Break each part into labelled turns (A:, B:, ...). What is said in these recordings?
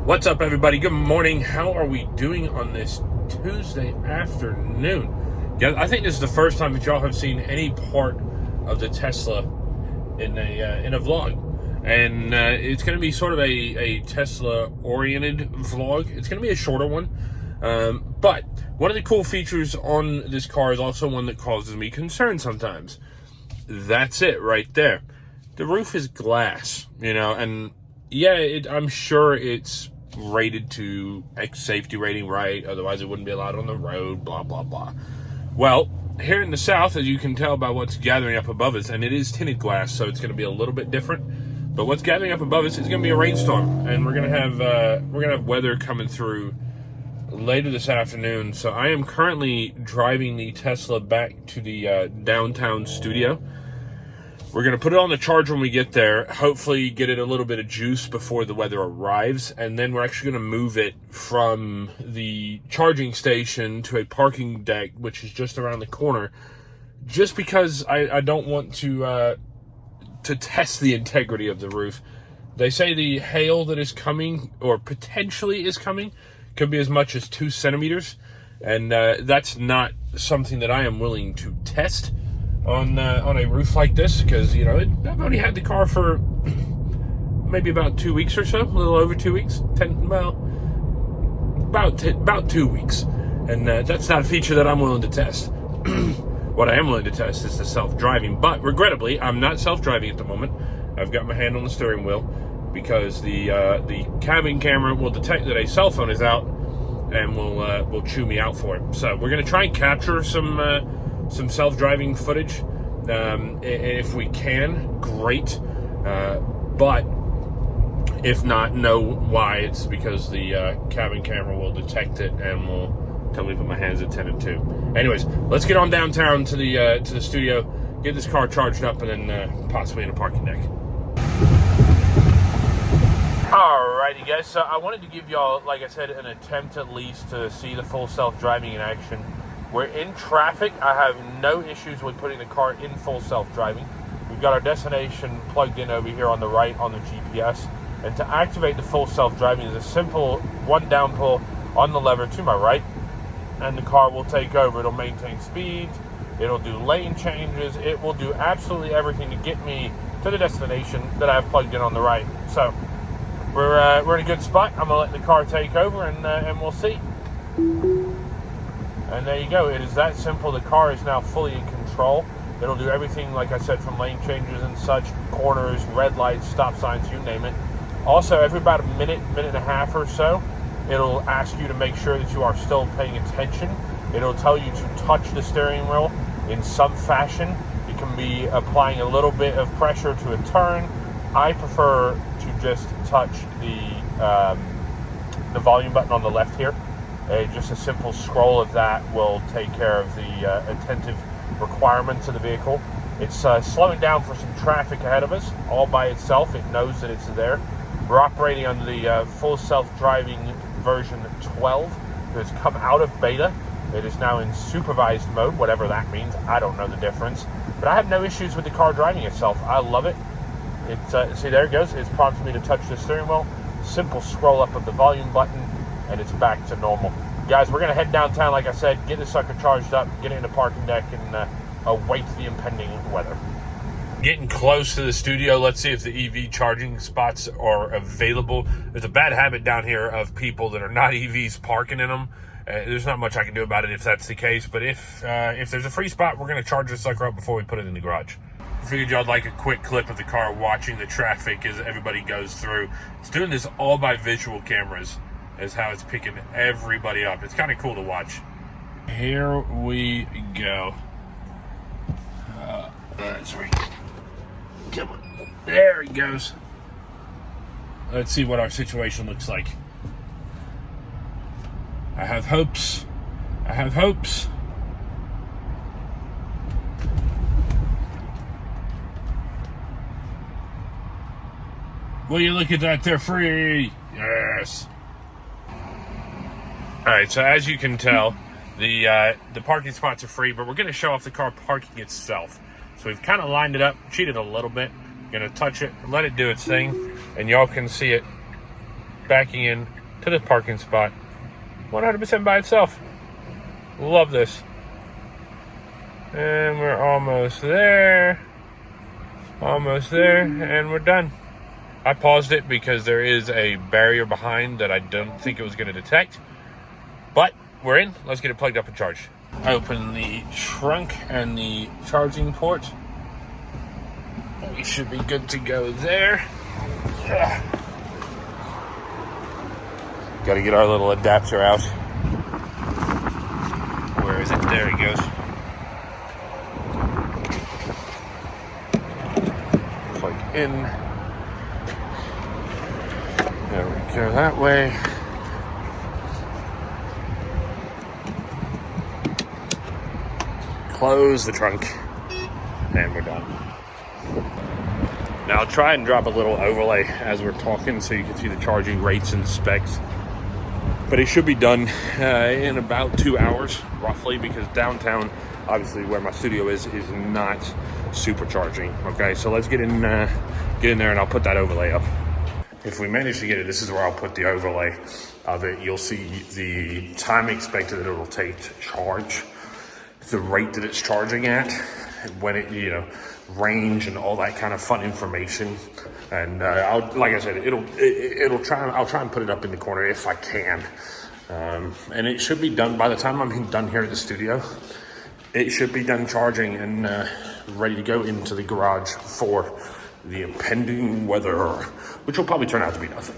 A: What's up, everybody? Good morning. How are we doing on this Tuesday afternoon? Yeah, I think this is the first time that y'all have seen any part of the Tesla in a vlog, and it's going to be sort of a Tesla-oriented vlog. It's going to be a shorter one, but one of the cool features on this car is also one that causes me concern sometimes. That's it right there. The roof is glass, and yeah, I'm sure it's rated to X safety rating, right? Otherwise it wouldn't be allowed on the road, blah, blah, blah. Well, here in the South, as you can tell by what's gathering up above us, and it is tinted glass, so it's going to be a little bit different. But what's gathering up above us is going to be a rainstorm, and we're going to have weather coming through later this afternoon. So I am currently driving the Tesla back to the downtown studio. We're going to put it on the charge when we get there, hopefully get it a little bit of juice before the weather arrives, and then we're actually going to move it from the charging station to a parking deck, which is just around the corner, just because I don't want to test the integrity of the roof. They say the hail that is coming, or potentially is coming, could be as much as 2 centimeters, and that's not something that I am willing to test on a roof like this, because I've only had the car for maybe about 2 weeks or so, a little over 2 weeks, about 2 weeks, and that's not a feature that I'm willing to test. What I am willing to test is the self-driving, but regrettably, I'm not self-driving at the moment. I've got my hand on the steering wheel because the cabin camera will detect that a cell phone is out and will chew me out for it. So we're going to try and capture some self-driving footage, and if we can, great, but if not, know why. It's because the cabin camera will detect it and will tell me to put my hands at 10 and 2. Anyways, let's get on downtown to the studio, get this car charged up, and then possibly in a parking deck. Alrighty, guys, so I wanted to give y'all, like I said, an attempt at least to see the full self-driving in action. We're in traffic. I have no issues with putting the car in full self-driving. We've got our destination plugged in over here on the right on the GPS. And to activate the full self-driving is a simple one down pull on the lever to my right, and the car will take over. It'll maintain speeds. It'll do lane changes. It will do absolutely everything to get me to the destination that I have plugged in on the right. So we're in a good spot. I'm going to let the car take over, and we'll see. And there you go. It is that simple. The car is now fully in control. It'll do everything, like I said, from lane changes and such, corners, red lights, stop signs, you name it. Also, every about a minute and a half or so, it'll ask you to make sure that you are still paying attention. It'll tell you to touch the steering wheel in some fashion. It can be applying a little bit of pressure to a turn. I prefer to just touch the volume button on the left here. Just a simple scroll of that will take care of the attentive requirements of the vehicle. It's slowing down for some traffic ahead of us all by itself. It knows that it's there. We're operating on the full self-driving version 12. It has come out of beta. It is now in supervised mode, whatever that means. I don't know the difference. But I have no issues with the car driving itself. I love it. See, there it goes. It's prompted me to touch the steering wheel. Simple scroll up of the volume button, and it's back to normal. Guys, we're going to head downtown, like I said, get this sucker charged up, get it in the parking deck, and await the impending weather. Getting close to the studio. Let's see if the EV charging spots are available. There's a bad habit down here of people that are not EVs parking in them. There's not much I can do about it if that's the case, but if there's a free spot, we're going to charge this sucker up before we put it in the garage. I figured y'all like a quick clip of the car watching the traffic as everybody goes through. It's doing this all by visual cameras, is how it's picking everybody up. It's kind of cool to watch. Here we go. Sorry. Come on. There he goes. Let's see what our situation looks like. I have hopes. I have hopes. Will you look at that? They're free. Yes. All right, so as you can tell, the parking spots are free, but we're going to show off the car parking itself. So we've kind of lined it up, cheated a little bit. Going to touch it, let it do its thing, and y'all can see it backing in to the parking spot. 100% by itself. Love this. And we're almost there. Almost there, and we're done. I paused it because there is a barrier behind that I don't think it was going to detect. But we're in. Let's get it plugged up and charged. Open the trunk and the charging port. We should be good to go there. Yeah. Got to get our little adapter out. Where is it? There it goes. Plug in. There we go that way. Close the trunk, and we're done. Now I'll try and drop a little overlay as we're talking so you can see the charging rates and specs. But it should be done in about 2 hours, roughly, because downtown, obviously where my studio is not supercharging. Okay, so let's get in there and I'll put that overlay up. If we manage to get it, this is where I'll put the overlay of it. You'll see the time expected that it'll take to charge, the rate that it's charging at, when it, range and all that kind of fun information. And like I said, I'll try and put it up in the corner if I can. And it should be done by the time I'm done here at the studio. It should be done charging and ready to go into the garage for the impending weather, which will probably turn out to be nothing.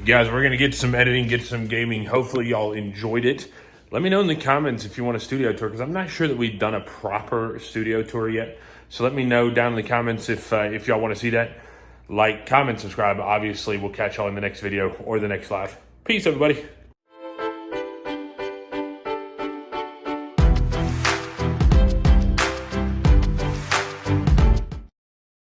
A: Guys, we're going to get some editing, get some gaming. Hopefully y'all enjoyed it. Let me know in the comments if you want a studio tour, because I'm not sure that we've done a proper studio tour yet. So let me know down in the comments if y'all want to see that. Like, comment, subscribe. Obviously, we'll catch y'all in the next video or the next live. Peace, everybody.